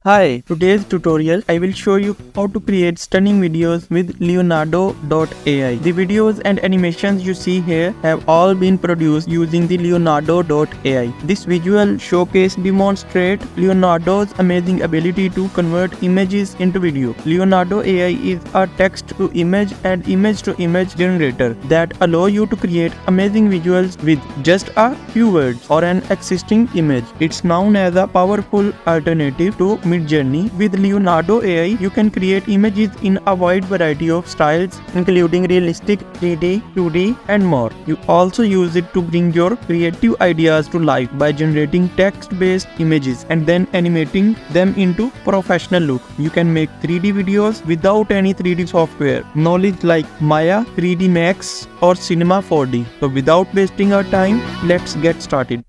Hi, today's tutorial I will show you how to create stunning videos with Leonardo AI. The videos and animations you see here have all been produced using the Leonardo AI. This visual showcase demonstrates Leonardo's amazing ability to convert images into video. Leonardo AI is a text-to-image and image-to-image generator that allow you to create amazing visuals with just a few words or an existing image. It's known as a powerful alternative to Midjourney. With Leonardo AI, you can create images in a wide variety of styles, including realistic, 3D, 2D, and more. You also use it to bring your creative ideas to life by generating text-based images and then animating them into professional look. You can make 3D videos without any 3D software, knowledge like Maya, 3D Max, or Cinema 4D. So without wasting our time, let's get started.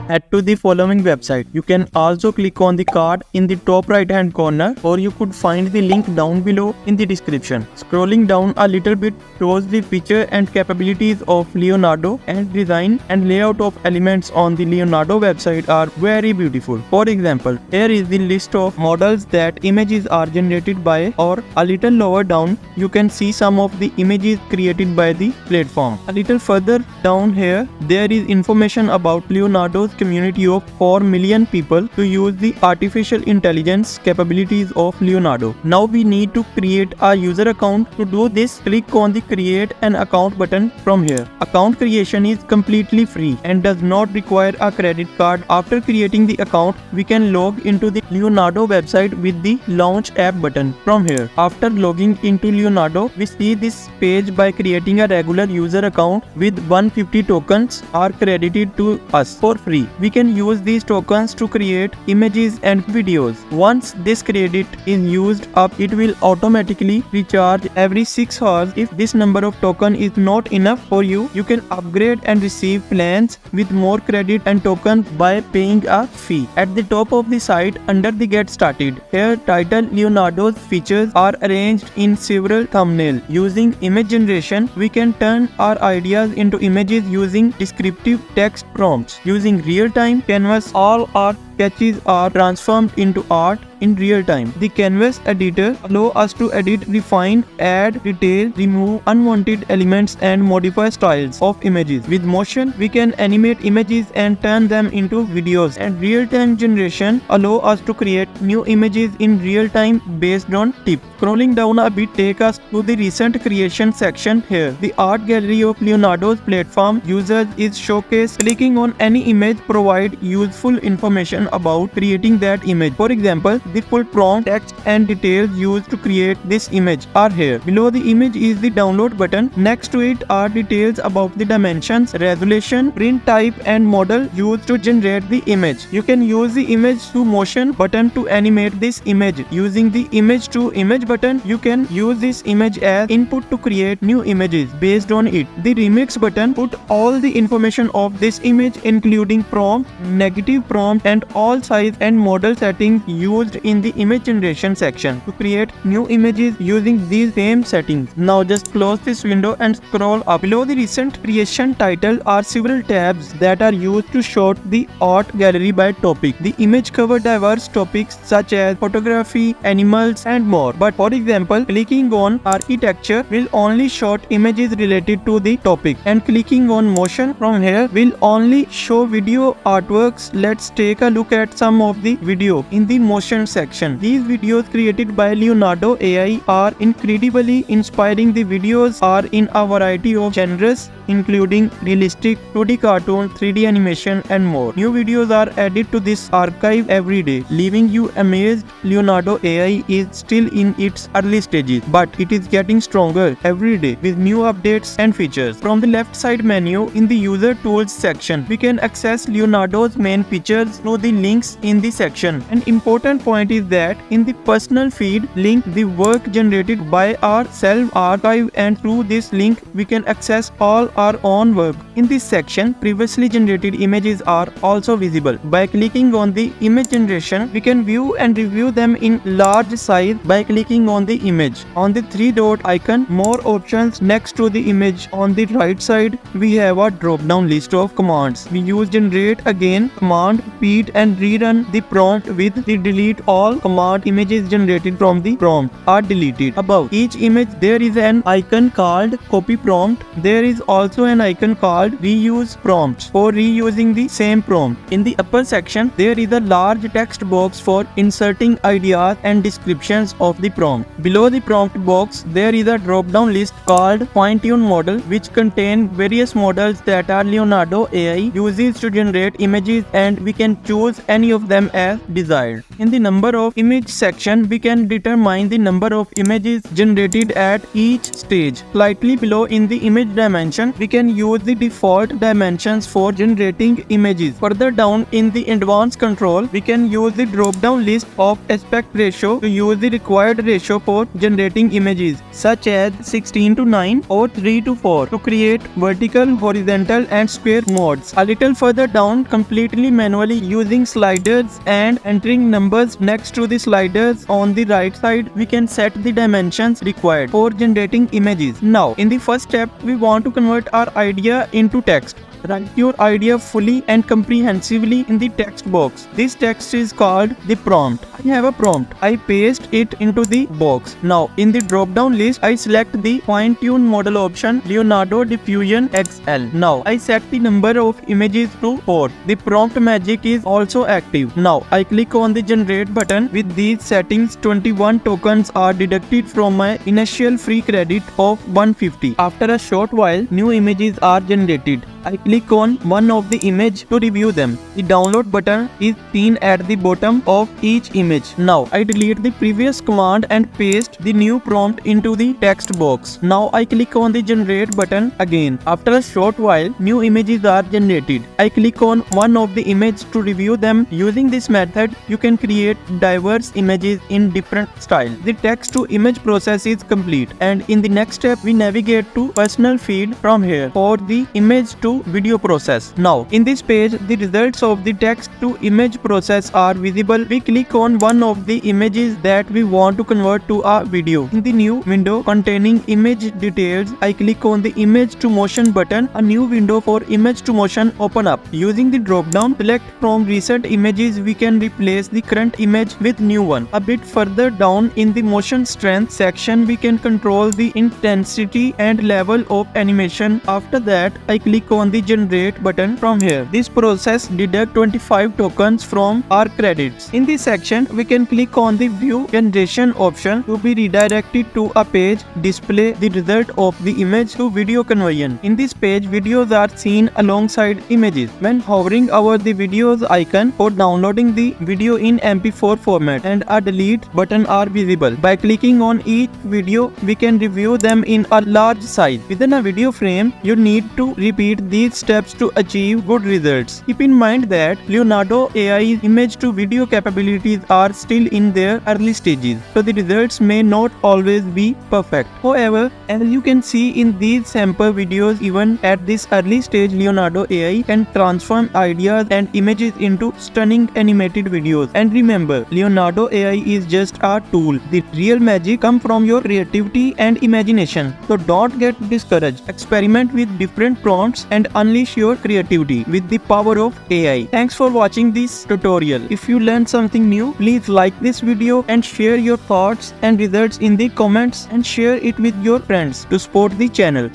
Head to the following website. You can also click on the card in the top right hand corner, or you could find the link down below in the description. Scrolling down a little bit shows the feature and capabilities of Leonardo, and design and layout of elements on the Leonardo website are very beautiful. For example, here is the list of models that images are generated by, or a little lower down you can see some of the images created by the platform. A little further down here there is information about Leonardo's community of 4 million people to use the artificial intelligence capabilities of Leonardo. Now we need to create a user account. To do this, click on the create an account button from here. Account creation is completely free and does not require a credit card. After creating the account, we can log into the Leonardo website with the launch app button from here. After logging into Leonardo, we see this page. By creating a regular user account with 150 tokens are credited to us for free. We can use these tokens to create images and videos. Once this credit is used up, it will automatically recharge every 6 hours. If this number of tokens is not enough for you, you can upgrade and receive plans with more credit and tokens by paying a fee. At the top of the site under the Get Started, here title Leonardo's features are arranged in several thumbnails. Using image generation, we can turn our ideas into images using descriptive text prompts. Using real-time canvas, all our sketches are transformed into art in real time. The canvas editor allows us to edit, refine, add detail, remove unwanted elements, and modify styles of images. With motion, we can animate images and turn them into videos. And real-time generation allows us to create new images in real time based on tips. Scrolling down a bit take us to the recent creation section. Here, the art gallery of Leonardo's platform users is showcased. Clicking on any image provide useful information about creating that image. For example, the full prompt, text, and details used to create this image are here. Below the image is the download button. Next to it are details about the dimensions, resolution, print type, and model used to generate the image. You can use the image to motion button to animate this image. Using the image to image button, you can use this image as input to create new images based on it. The remix button put all the information of this image, including prompt, negative prompt, and all size and model settings used in the image generation section to create new images using these same settings. Now just close this window and scroll up. Below the recent creation title are several tabs that are used to sort the art gallery by topic. The image cover diverse topics such as photography, animals, and more. But for example, clicking on architecture will only show images related to the topic, and clicking on motion from here will only show video artworks. Let's take a look at some of the video in the motion section. These videos created by Leonardo AI are incredibly inspiring. The videos are in a variety of genres, including realistic, 2D cartoon, 3D animation, and more. New videos are added to this archive every day, leaving you amazed. Leonardo AI is still in its early stages, but it is getting stronger every day with new updates and features. From the left side menu in the user tools section, we can access Leonardo's main features through the links in the section. An important point is that in the personal feed link, the work generated by our self-archive, and through this link we can access all our own work. In this section, previously generated images are also visible. By clicking on the image generation, we can view and review them in large size by clicking on the image. On the 3-dot icon, more options next to the image. On the right side, we have a drop-down list of commands. We use generate again, command, repeat, and and rerun the prompt with the delete all command. Images generated from the prompt are deleted. Above each image there is an icon called copy prompt. There is also an icon called reuse prompts for reusing the same prompt. In the upper section there is a large text box for inserting ideas and descriptions of the prompt. Below the prompt box there is a drop down list called fine tune model, which contain various models that are Leonardo AI uses to generate images, and we can choose any of them as desired. In the number of image section we can determine the number of images generated at each stage. Slightly below in the image dimension we can use the default dimensions for generating images. Further down in the advanced control we can use the drop down list of aspect ratio to use the required ratio for generating images, such as 16:9 or 3:4 to create vertical, horizontal and square modes. A little further down, completely manually using sliders and entering numbers next to the sliders on the right side, we can set the dimensions required for generating images. Now, in the first step, we want to convert our idea into text. Write your idea fully and comprehensively in the text box. This text is called the prompt. I have a prompt. I paste it into the box. Now, in the drop down list, I select the fine tune model option, Leonardo Diffusion XL. Now, I set the number of images to 4. The prompt magic is also active. Now, I click on the generate button. With these settings, 21 tokens are deducted from my initial free credit of 150. After a short while, new images are generated. I click on one of the image to review them. The download button is seen at the bottom of each image. Now I delete the previous command and paste the new prompt into the text box. Now I click on the generate button again. After a short while, new images are generated. I click on one of the image to review them. Using this method, you can create diverse images in different styles. The text to image process is complete, and in the next step we navigate to personal feed from here for the image to video process. Now in this page the results of the text to image process are visible. We click on one of the images that we want to convert to a video. In the new window containing image details, I click on the image to motion button. A new window for image to motion open up. Using the drop down, select from recent images. We can replace the current image with new one. A bit further down in the motion strength section we can control the intensity and level of animation. After that I click on the generate button from here. This process deduct 25 tokens from our credits. In this section we can click on the view generation option to be redirected to a page display the result of the image to video conversion. In this page videos are seen alongside images. When hovering over the videos icon for downloading the video in MP4 format and a delete button are visible. By clicking on each video we can review them in a large size. Within a video frame you need to repeat these steps to achieve good results. Keep in mind that Leonardo AI's image to video capabilities are still in their early stages, so the results may not always be perfect. However, as you can see in these sample videos, even at this early stage Leonardo AI can transform ideas and images into stunning animated videos. And remember, Leonardo AI is just a tool. The real magic comes from your creativity and imagination. So don't get discouraged. Experiment with different prompts and unleash your creativity with the power of AI. Thanks for watching this tutorial. If you learned something new, please like this video and share your thoughts and results in the comments, and share it with your friends to support the channel.